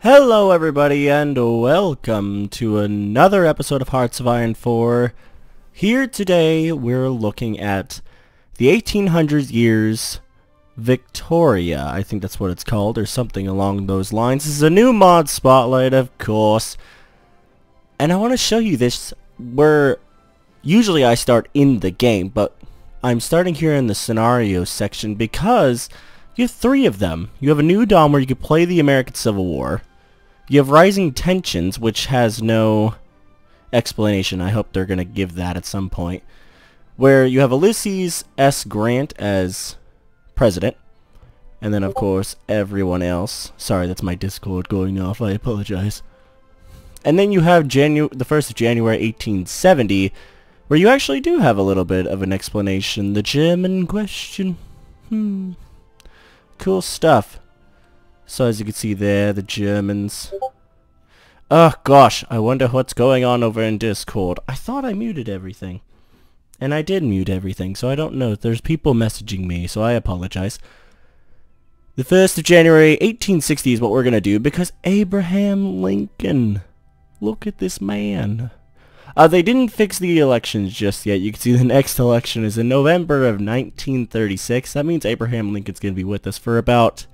Hello everybody and welcome to another episode of Hearts of Iron 4. Here today we're looking at the 1800s years Victoria. I think that's what it's called or something along those lines. This is a new mod spotlight, of course. And I want to show you this where usually I start in the game, but I'm starting here in the scenario section because you have three of them. You have a new DOM where you can play the American Civil War. You have Rising Tensions, which has no explanation. I hope they're going to give that at some point. Where you have Ulysses S. Grant as president. And then, of course, everyone else. Sorry, that's my Discord going off. I apologize. And then you have the 1st of January 1870, where you actually do have a little bit of an explanation. The German question. Cool stuff. So as you can see there, the Germans. Oh gosh, I wonder what's going on over in Discord. I thought I muted everything. And I did mute everything, so I don't know. There's people messaging me, so I apologize. The 1st of January 1860 is what we're going to do, because Abraham Lincoln. Look at this man. They didn't fix the elections just yet. You can see the next election is in November of 1936. That means Abraham Lincoln's going to be with us for about...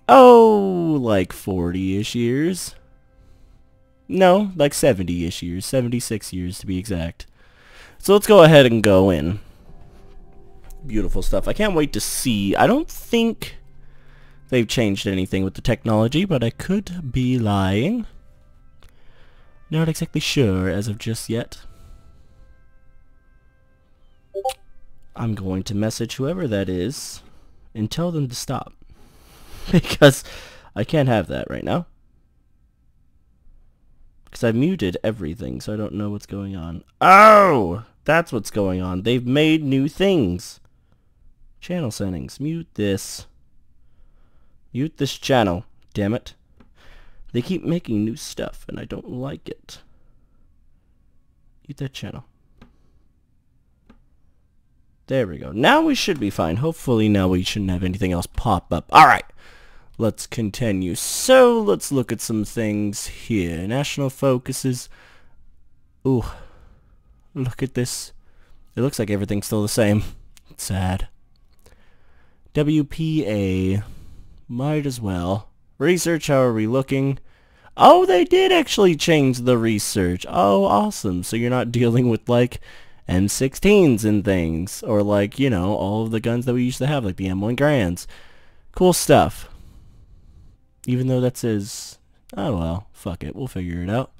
like 40-ish years. No, like 70-ish years. 76 years to be exact. So let's go ahead and go in. Beautiful stuff. I can't wait to see. I don't think they've changed anything with the technology, but I could be lying. Not exactly sure as of just yet. I'm going to message whoever that is and tell them to stop. Because I can't have that right now. Because I've muted everything, so I don't know what's going on. Oh! That's what's going on. They've made new things. Channel settings. Mute this. Mute this channel. Damn it. They keep making new stuff, and I don't like it. Mute that channel. There we go. Now we should be fine. Hopefully now we shouldn't have anything else pop up. Alright. Let's continue. So, let's look at some things here. National focuses. Ooh. Look at this. It looks like everything's still the same. It's sad. WPA. Might as well. Research, how are we looking? Oh, they did actually change the research. Oh, awesome. So you're not dealing with, like, M16s and things. Or, like, you know, all of the guns that we used to have, like the M1 Grands. Cool stuff. Even though that says, oh well, fuck it, we'll figure it out.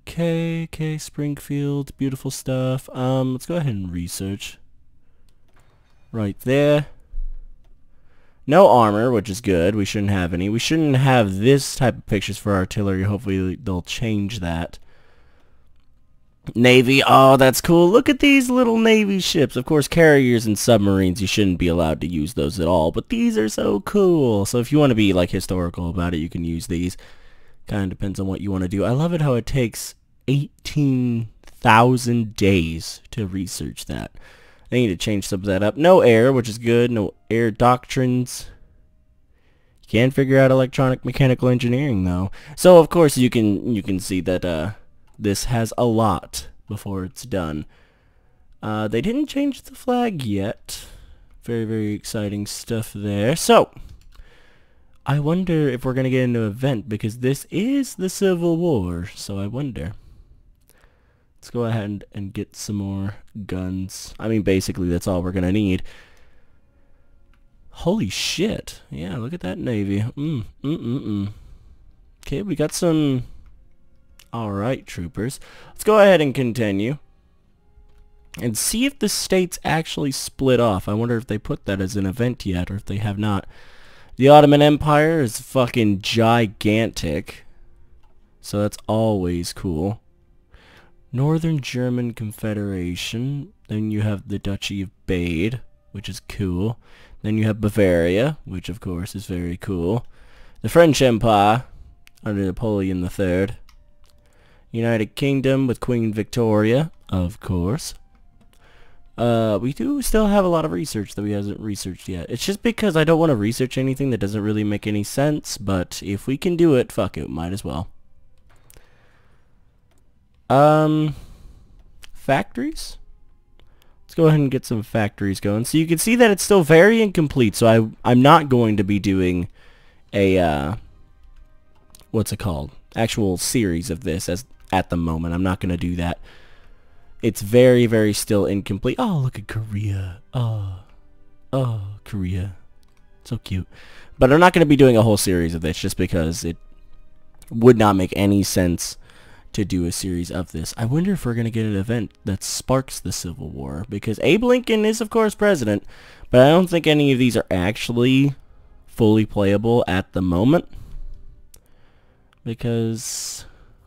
Okay, Springfield, beautiful stuff. Let's go ahead and research. Right there. No armor, which is good. We shouldn't have any. We shouldn't have this type of pictures for artillery. Hopefully they'll change that. Navy, oh that's cool. Look at these little Navy ships. Of course carriers and submarines, you shouldn't be allowed to use those at all, but these are so cool. So if you want to be like historical about it, you can use these. Kind of depends on what you want to do. I love it how it takes 18,000 days to research that. I need to change some of that up. No air, which is good. No air doctrines. You can't figure out electronic mechanical engineering though. So of course you can see that this has a lot before it's done. They didn't change the flag yet. Very, very exciting stuff there. So, I wonder if we're going to get into an event, because this is the Civil War. So I wonder. Let's go ahead and get some more guns. I mean, basically, that's all we're going to need. Holy shit. Yeah, look at that Navy. Okay, we got some... Alright, troopers. Let's go ahead and continue. And see if the states actually split off. I wonder if they put that as an event yet, or if they have not. The Ottoman Empire is fucking gigantic. So that's always cool. Northern German Confederation. Then you have the Duchy of Bade, which is cool. Then you have Bavaria, which of course is very cool. The French Empire, under Napoleon III. United Kingdom with Queen Victoria, of course. We do still have a lot of research that we hasn't researched yet. It's just because I don't want to research anything that doesn't really make any sense, but if we can do it, fuck it, might as well. Factories? Let's go ahead and get some factories going. So you can see that it's still very incomplete, so I'm not going to be doing a, what's it called? Actual series of this at the moment. I'm not going to do that. It's very, very still incomplete. Oh, look at Korea. Oh, Korea. So cute. But I'm not going to be doing a whole series of this just because it would not make any sense to do a series of this. I wonder if we're going to get an event that sparks the Civil War, because Abe Lincoln is, of course, president, but I don't think any of these are actually fully playable at the moment, because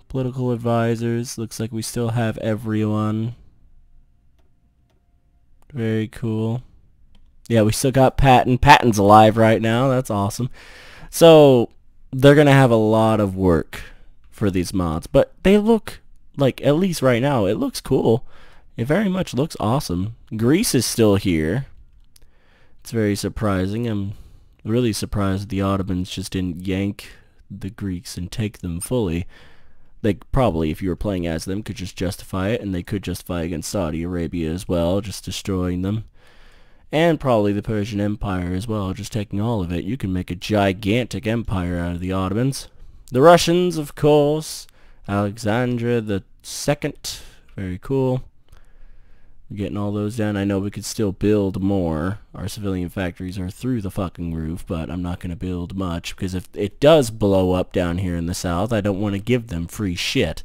political advisors, looks like we still have everyone. Very cool. Yeah, we still got Patton. Patton's alive right now. That's awesome. So they're going to have a lot of work for these mods, but they look like, at least right now, it looks cool. It very much looks awesome. Greece is still here. It's very surprising. I'm really surprised the Ottomans just didn't yank the Greeks and take them fully. They probably, if you were playing as them, could just justify it, and they could justify against Saudi Arabia as well, just destroying them. And probably the Persian Empire as well, just taking all of it. You can make a gigantic empire out of the Ottomans. The Russians, of course. Alexandra the Second. Very cool. We're getting all those down. I know we could still build more. Our civilian factories are through the fucking roof, but I'm not going to build much, because if it does blow up down here in the south, I don't want to give them free shit.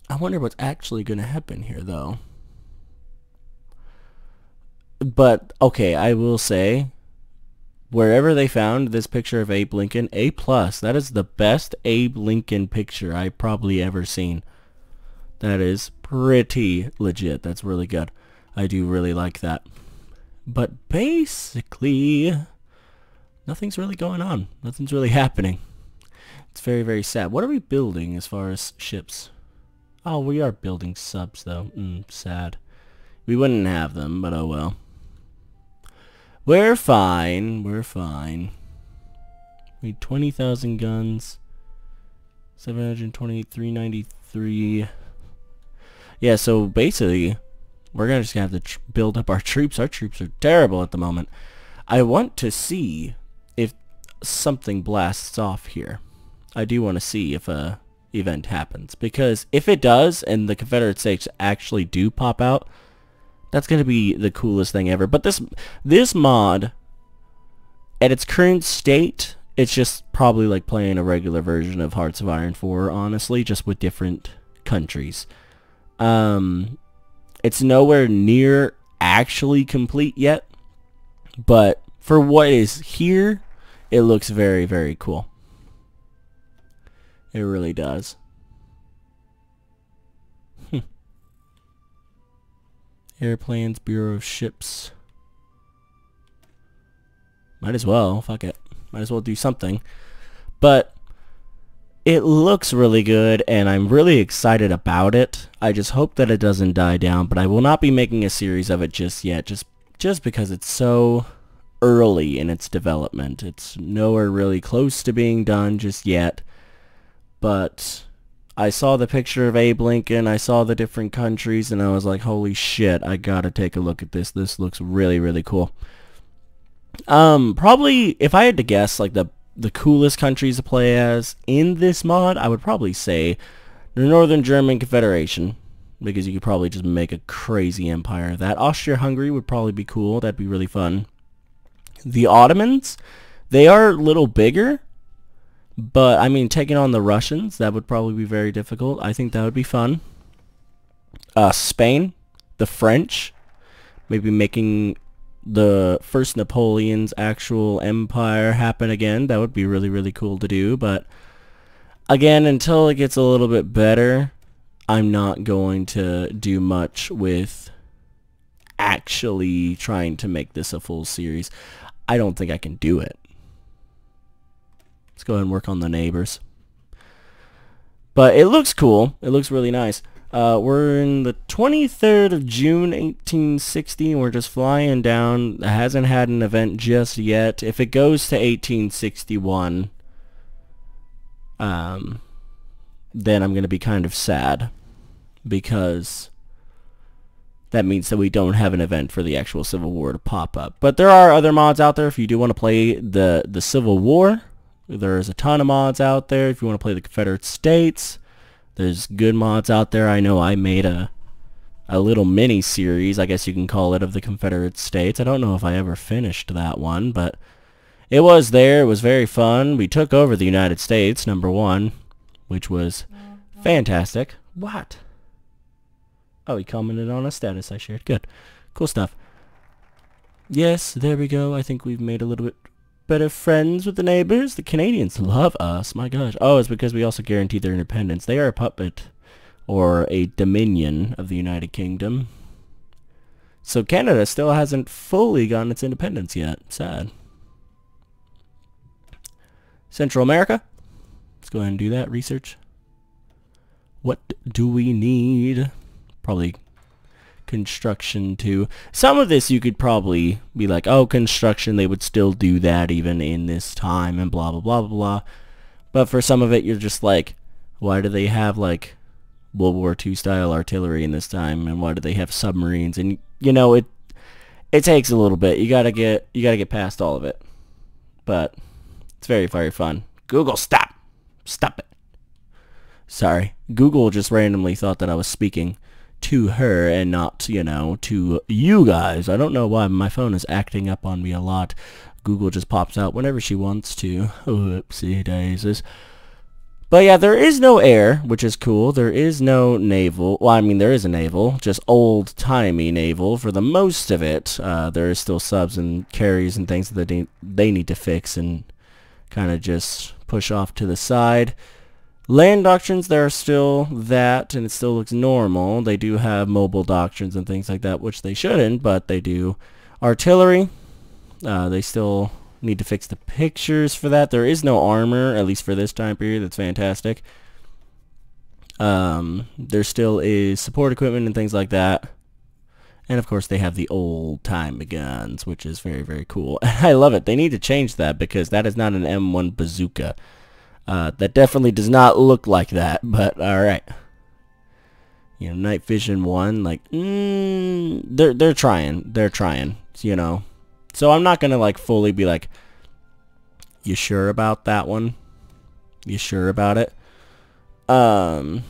I wonder what's actually going to happen here, though. But, okay, I will say, wherever they found this picture of Abe Lincoln, A+, that is the best Abe Lincoln picture I've probably ever seen. That is pretty legit. That's really good. I do really like that. But basically, nothing's really going on. Nothing's really happening. It's very, very sad. What are we building as far as ships? Oh, we are building subs, though. Sad. We wouldn't have them, but oh well. We're fine. We're fine. We need 20,000 guns. 720, 393. Yeah, so basically, we're just going to have to build up our troops. Our troops are terrible at the moment. I want to see if something blasts off here. I do want to see if a event happens, because if it does and the Confederate States actually do pop out, that's going to be the coolest thing ever. But this mod, at its current state, it's just probably like playing a regular version of Hearts of Iron 4, honestly, just with different countries. It's nowhere near actually complete yet, but for what is here, it looks very, very cool. It really does. Airplanes, Bureau of Ships. Might as well, fuck it. Might as well do something. But it looks really good, and I'm really excited about it. I just hope that it doesn't die down, but I will not be making a series of it just yet, just because it's so early in its development. It's nowhere really close to being done just yet, but I saw the picture of Abe Lincoln, I saw the different countries, and I was like, holy shit, I gotta take a look at this. This looks really, really cool. Probably, if I had to guess, like, the coolest countries to play as in this mod, I would probably say the Northern German Confederation, because you could probably just make a crazy empire of that. Austria-Hungary would probably be cool. That'd be really fun. The Ottomans, they are a little bigger, but, I mean, taking on the Russians, that would probably be very difficult. I think that would be fun. Spain, the French, maybe making the first Napoleon's actual empire happen again. That would be really, really cool to do, but again, until it gets a little bit better, I'm not going to do much with actually trying to make this a full series. I don't think I can do it. Let's go ahead and work on the neighbors. But it looks cool. It looks really nice. We're in the 23rd of June, 1860. We're just flying down. It hasn't had an event just yet. If it goes to 1861, then I'm going to be kind of sad, because that means that we don't have an event for the actual Civil War to pop up. But there are other mods out there if you do want to play the Civil War. There's a ton of mods out there if you want to play the Confederate States. There's good mods out there. I know I made a little mini series, I guess you can call it, of the Confederate States. I don't know if I ever finished that one, but it was there. It was very fun. We took over the United States, #1, which was fantastic. What? Oh, he commented on a status I shared. Good. Cool stuff. Yes, there we go. I think we've made a little bit better friends with the neighbors. The Canadians love us. My gosh. Oh, it's because we also guaranteed their independence. They are a puppet, or a dominion, of the United Kingdom. So Canada still hasn't fully gotten its independence yet. Sad. Central America. Let's go ahead and do that research. What do we need? Probably construction too. Some of this you could probably be like, oh, construction, they would still do that even in this time and blah blah blah blah blah. But for some of it you're just like, why do they have like World War II style artillery in this time, and why do they have submarines? And you know, it takes a little bit. You gotta get past all of it. But it's very, very fun. Google, stop it. Sorry, Google just randomly thought that I was speaking to her and not, you know, to you guys. I don't know why my phone is acting up on me a lot. Google just pops out whenever she wants to. Whoopsie daisies. But yeah, there is no air, which is cool. There is no naval. Well, I mean, there is a naval, just old-timey naval for the most of it. There is still subs and carriers and things that they need to fix and kind of just push off to the side. Land doctrines, there are still that, and it still looks normal. They do have mobile doctrines and things like that, which they shouldn't, but they do. Artillery, they still need to fix the pictures for that. There is no armor, at least for this time period. That's fantastic. There still is support equipment and things like that. And of course they have the old time guns, which is very, very cool. I love it. They need to change that, because that is not an M1 bazooka. That definitely does not look like that, but alright. You know, night vision 1, like, they're trying, you know. So I'm not gonna like fully be like, you sure about that one? You sure about it? Let's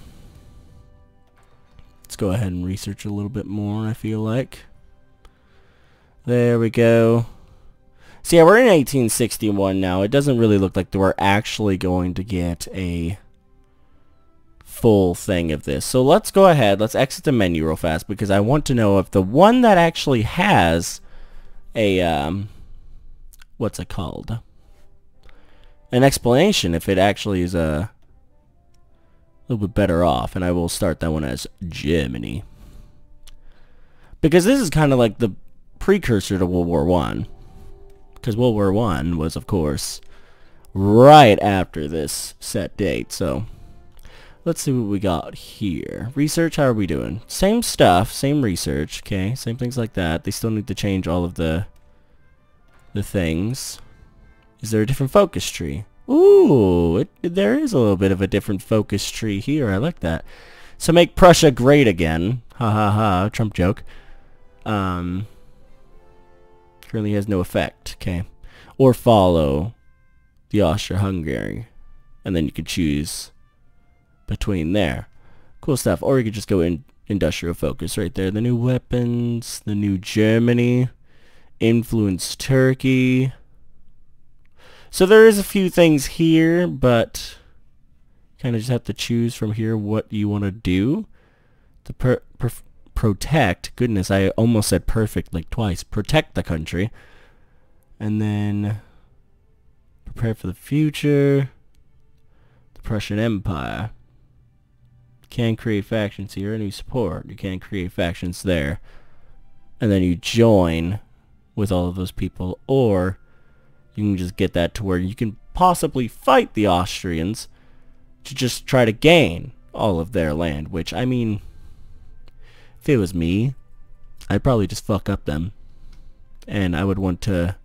go ahead and research a little bit more, I feel like. There we go. So yeah, we're in 1861 now. It doesn't really look like we're actually going to get a full thing of this. So let's go ahead. Let's exit the menu real fast, because I want to know if the one that actually has a, what's it called? An explanation, if it actually is a little bit better off. And I will start that one as Germany, because this is kind of like the precursor to World War I. Because World War I was, of course, right after this set date. So let's see what we got here. Research, how are we doing? Same stuff, same research, okay? Same things like that. They still need to change all of the things. Is there a different focus tree? Ooh, there is a little bit of a different focus tree here. I like that. So make Prussia great again. Ha ha ha, Trump joke. Currently has no effect, okay? Or follow the Austro-Hungary, and then you could choose between there. Cool stuff. Or you could just go in industrial focus right there. The new weapons, the new Germany, influence Turkey. So there is a few things here, but kind of just have to choose from here what you want to do. The protect, goodness, I almost said perfect like twice. Protect the country. And then prepare for the future. The Prussian Empire. Can create factions here. New support. You can create factions there. And then you join with all of those people. Or you can just get that to where you can possibly fight the Austrians to just try to gain all of their land. Which, I mean, If it was me, I'd probably just fuck up them. And I would want to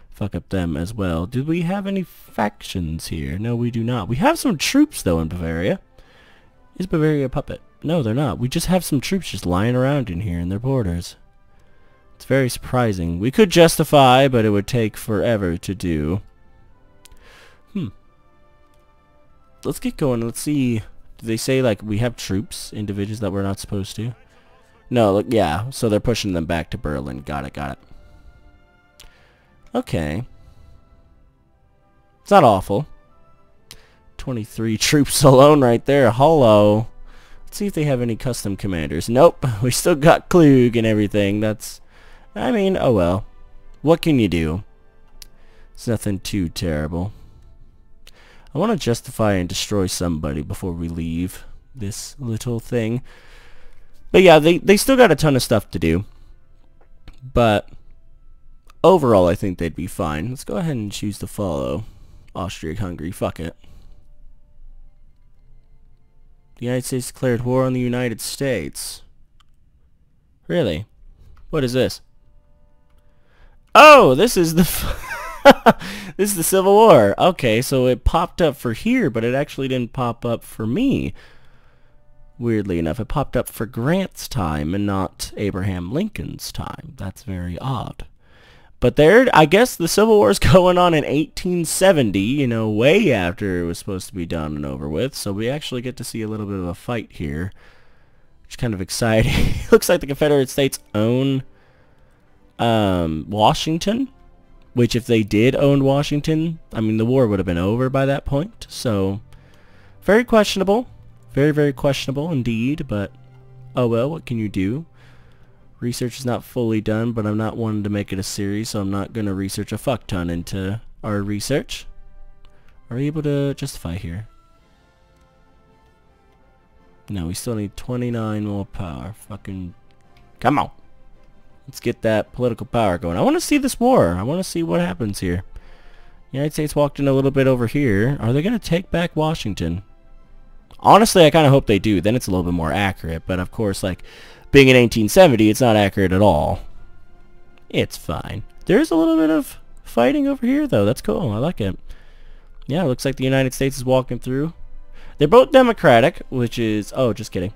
fuck up them as well. Do we have any factions here? No, we do not. We have some troops, though, in Bavaria. Is Bavaria a puppet? No, they're not. We just have some troops just lying around in here in their borders. It's very surprising. We could justify, but it would take forever to do. Let's get going. Let's see. Do they say, like, we have troops in divisions that we're not supposed to? No, look, yeah. So they're pushing them back to Berlin. Got it, got it. Okay. It's not awful. 23 troops alone right there. Hello. Let's see if they have any custom commanders. Nope. We still got Klug and everything. That's... I mean, oh well. What can you do? It's nothing too terrible. I want to justify and destroy somebody before we leave this little thing. But yeah, they still got a ton of stuff to do. But overall, I think they'd be fine. Let's go ahead and choose to follow Austria-Hungary. Fuck it. The United States declared war on the United States. Really? What is this? Oh, this is the... This is the Civil War. Okay, so it popped up for here, but it actually didn't pop up for me. Weirdly enough, it popped up for Grant's time and not Abraham Lincoln's time. That's very odd. But there, I guess the Civil War is going on in 1870, you know, way after it was supposed to be done and over with. So we actually get to see a little bit of a fight here, which is kind of exciting. Looks like the Confederate States own Washington. Which, if they did own Washington, I mean, the war would have been over by that point. So, very questionable. Very, very questionable indeed. But, oh well, what can you do? Research is not fully done, but I'm not wanting to make it a series, so I'm not going to research a fuck ton into our research. Are we able to justify here? No, we still need 29 more power. Fucking... Come on. Let's get that political power going. I want to see this war. I want to see what happens here. The United States walked in a little bit over here. Are they going to take back Washington? Honestly, I kind of hope they do. Then it's a little bit more accurate. But of course, like, being in 1870, it's not accurate at all. It's fine. There's a little bit of fighting over here, though. That's cool. I like it. Yeah, it looks like the United States is walking through. They're both Democratic, which is... Oh, just kidding.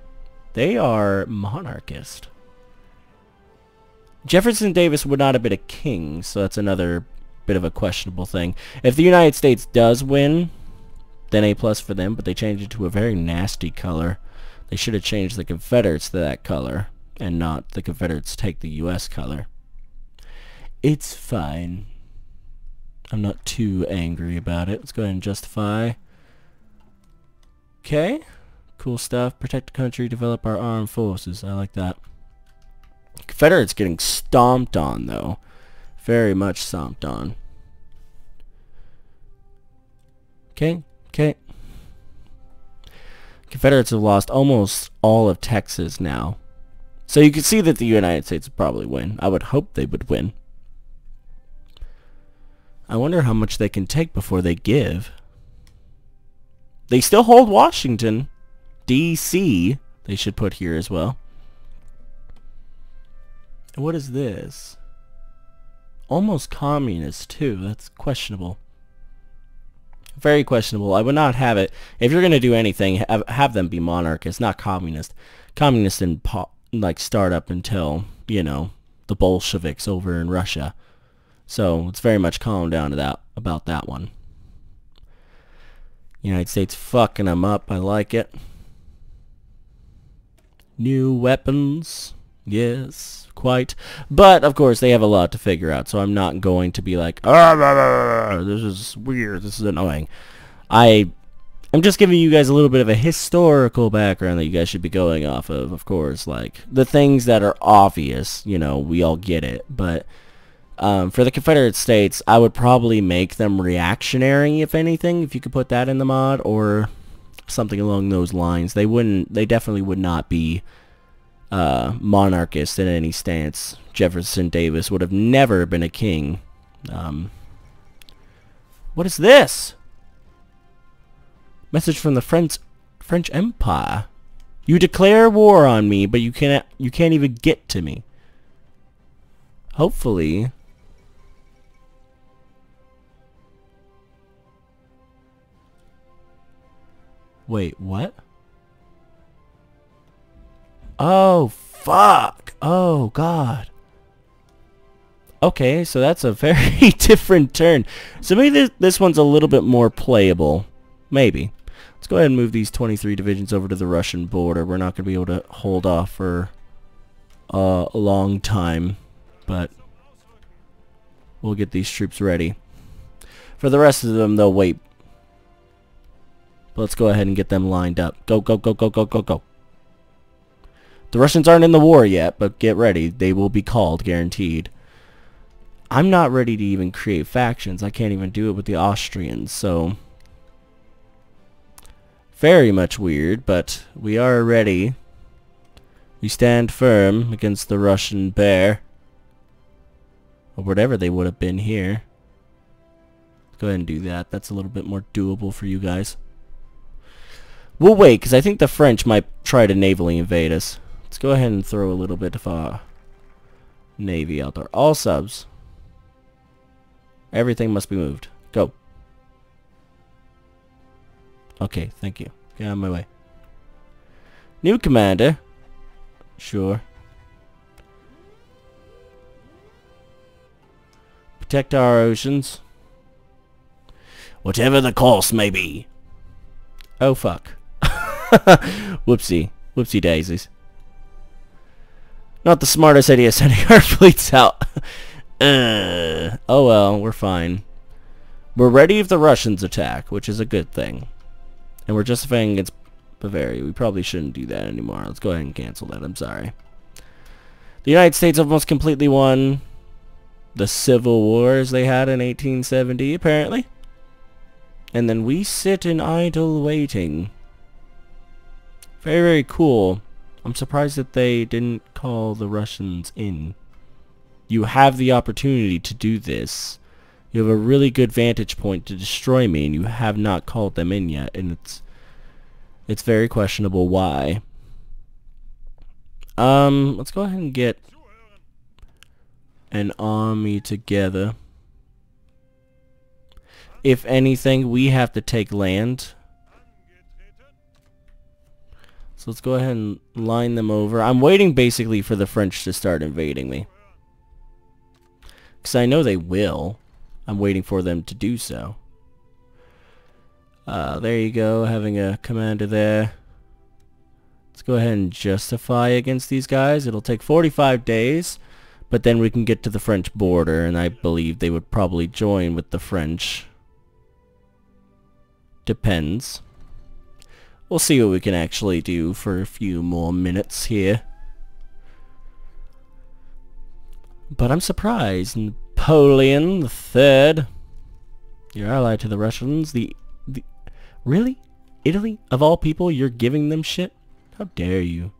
They are monarchist. Jefferson Davis would not have been a king, so that's another bit of a questionable thing. If the United States does win, then A+ for them, but they changed it to a very nasty color. They should have changed the Confederates to that color, and not the Confederates take the U.S. color. It's fine. I'm not too angry about it. Let's go ahead and justify. Okay. Cool stuff. Protect the country, develop our armed forces. I like that. Confederates getting stomped on, though. Very much stomped on. Okay, okay. Confederates have lost almost all of Texas now. So you can see that the United States would probably win. I would hope they would win. I wonder how much they can take before they give. They still hold Washington. D.C. they should put here as well. What is this? Almost communist, too. That's questionable. Very questionable. I would not have it. If you're going to do anything, have them be monarchist, not communist. Communist didn't like start up until, you know, the Bolsheviks over in Russia. So it's very much calm down to that about that one. United States fucking them up. I like it. New weapons. Yes, quite. But, of course, they have a lot to figure out, so I'm not going to be like, this is weird, this is annoying. I'm just giving you guys a little bit of a historical background that you guys should be going off of course. Like, the things that are obvious, you know, we all get it. But, for the Confederate States, I would probably make them reactionary, if anything, if you could put that in the mod, or something along those lines. They definitely would not be monarchist in any stance. Jefferson Davis would have never been a king. What is this? Message from the French Empire. You declare war on me, but you can't even get to me. Hopefully. Wait, what? Oh, fuck. Oh, God. Okay, so that's a very different turn. So maybe this one's a little bit more playable. Maybe. Let's go ahead and move these 23 divisions over to the Russian border. We're not going to be able to hold off for a long time, but we'll get these troops ready. For the rest of them, they'll wait. But let's go ahead and get them lined up. Go, go, go, go, go, go, go. The Russians aren't in the war yet, but get ready. They will be called, guaranteed. I'm not ready to even create factions. I can't even do it with the Austrians, so... Very much weird, but we are ready. We stand firm against the Russian bear. Or whatever they would have been here. Let's go ahead and do that. That's a little bit more doable for you guys. We'll wait, because I think the French might try to navally invade us. Let's go ahead and throw a little bit of navy out there. All subs. Everything must be moved. Go. Okay, thank you. Get out of my way. New commander. Sure. Protect our oceans. Whatever the cost may be. Oh, fuck. Whoopsie. Whoopsie daisies. Not the smartest idea sending our fleets out. Oh well, we're fine. We're ready if the Russians attack, which is a good thing. And we're justifying against Bavaria. We probably shouldn't do that anymore. Let's go ahead and cancel that. I'm sorry. The United States almost completely won the civil wars they had in 1870, apparently. And then we sit in idle waiting. Very, very cool. I'm surprised that they didn't call the Russians in. You have the opportunity to do this. You have a really good vantage point to destroy me, and you have not called them in yet, and it's very questionable why. Let's go ahead and get an army together. If anything, we have to take land. So let's go ahead and line them over. I'm waiting basically for the French to start invading me. Because I know they will. I'm waiting for them to do so. There you go, having a commander there. Let's go ahead and justify against these guys. It'll take 45 days, but then we can get to the French border, and I believe they would probably join with the French. Depends. We'll see what we can actually do for a few more minutes here. But I'm surprised. Napoleon III, your ally to the Russians, really? Italy? Of all people, you're giving them shit? How dare you?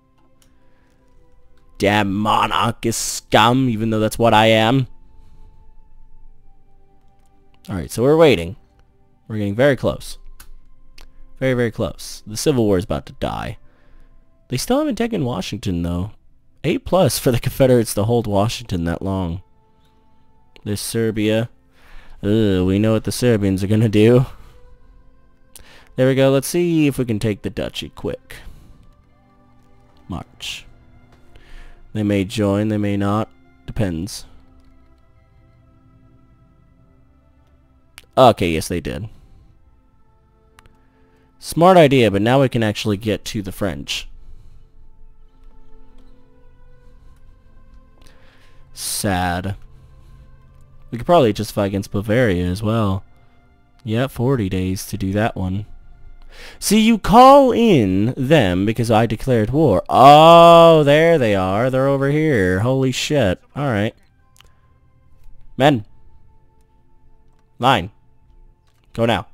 Damn monarchist scum, even though that's what I am. Alright, so we're waiting. We're getting very close. Very, very close. The Civil War is about to die. They still haven't taken Washington, though. A+ for the Confederates to hold Washington that long. There's Serbia. Ugh, we know what the Serbians are gonna do. There we go. Let's see if we can take the duchy quick. March. They may join, they may not. Depends. Okay, yes they did. Smart idea, but now we can actually get to the French. Sad. We could probably justify against Bavaria as well. Yeah, 40 days to do that one. See, you call in them because I declared war. Oh, there they are. They're over here. Holy shit. Alright. Men. Line. Go now.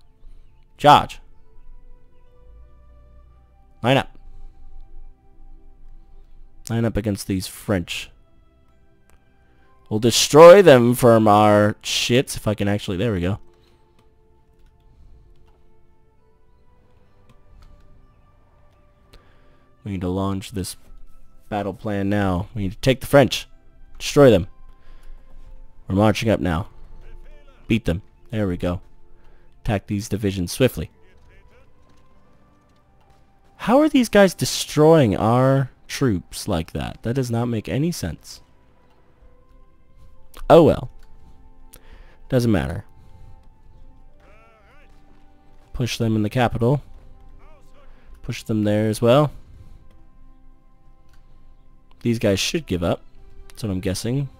Charge. Line up. Line up against these French. We'll destroy them from our shits, if I can actually... There we go. We need to launch this battle plan now. We need to take the French. Destroy them. We're marching up now. Beat them. There we go. Attack these divisions swiftly. How are these guys destroying our troops like that? That does not make any sense. Oh well. Doesn't matter. Push them in the capital. Push them there as well. These guys should give up. That's what I'm guessing.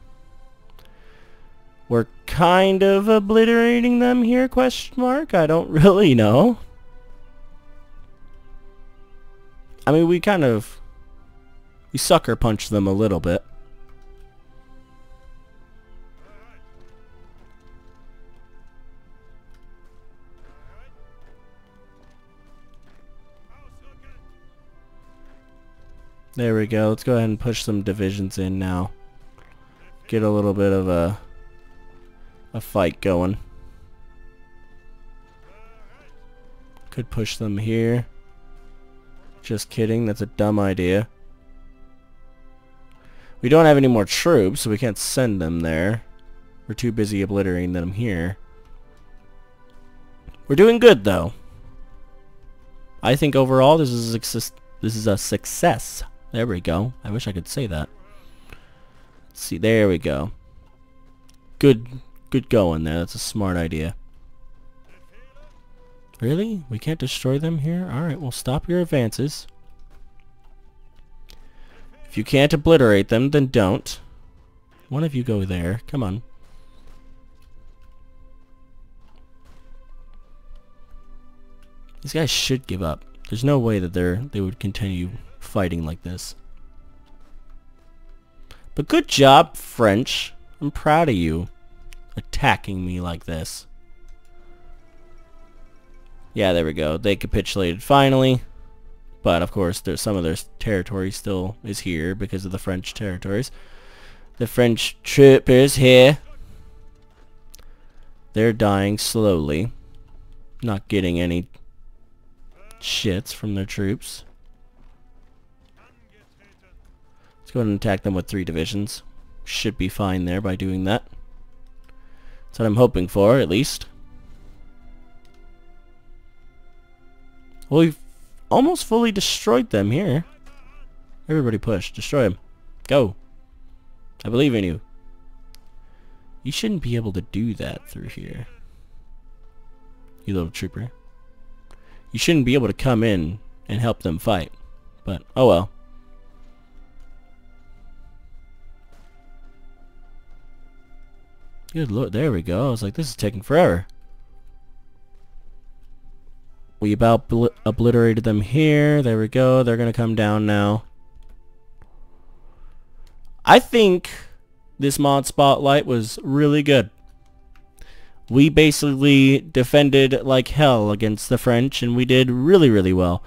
We're kind of obliterating them here, question mark? I don't really know. I mean, we sucker punch them a little bit. There we go. Let's go ahead and push some divisions in now. Get a little bit of a fight going. Could push them here. Just kidding. That's a dumb idea. We don't have any more troops, so we can't send them there. We're too busy obliterating them here. We're doing good, though. I think overall this is a success. There we go. I wish I could say that. Let's see. There we go. Good going there. That's a smart idea. Really? We can't destroy them here? Alright, well, stop your advances. If you can't obliterate them, then don't. One of you go there. Come on. These guys should give up. There's no way that they would continue fighting like this. But good job, French. I'm proud of you. Attacking me like this. Yeah, there we go. They capitulated finally. But of course, there's some of their territory still is here because of the French territories. The French troopers here. They're dying slowly. Not getting any shits from their troops. Let's go ahead and attack them with 3 divisions. Should be fine there by doing that. That's what I'm hoping for, at least. Well, we've almost fully destroyed them here. Everybody push. Destroy them. Go. I believe in you. You shouldn't be able to do that through here. You little trooper. You shouldn't be able to come in and help them fight. But, oh well. Good lord, there we go. I was like, this is taking forever. We about obliterated them here. There we go. They're going to come down now. I think this mod spotlight was really good. We basically defended like hell against the French, and we did really, really well.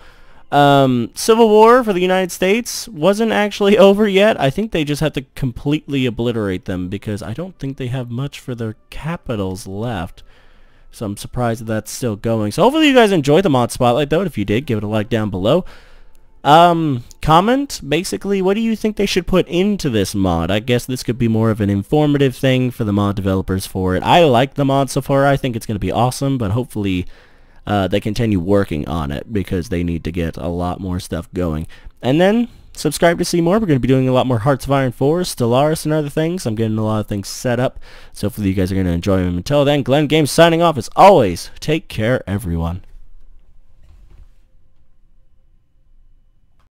Civil War for the United States wasn't actually over yet. I think they just have to completely obliterate them because I don't think they have much for their capitals left. So I'm surprised that that's still going. So hopefully you guys enjoyed the mod spotlight, though. If you did, give it a like down below. Comment, basically, what do you think they should put into this mod? I guess this could be more of an informative thing for the mod developers for it. I like the mod so far. I think it's going to be awesome, but hopefully they continue working on it because they need to get a lot more stuff going. And then subscribe to see more. We're going to be doing a lot more Hearts of Iron 4, Stellaris, and other things. I'm getting a lot of things set up, so hopefully you guys are going to enjoy them. Until then, Glenn Games signing off. As always, take care, everyone.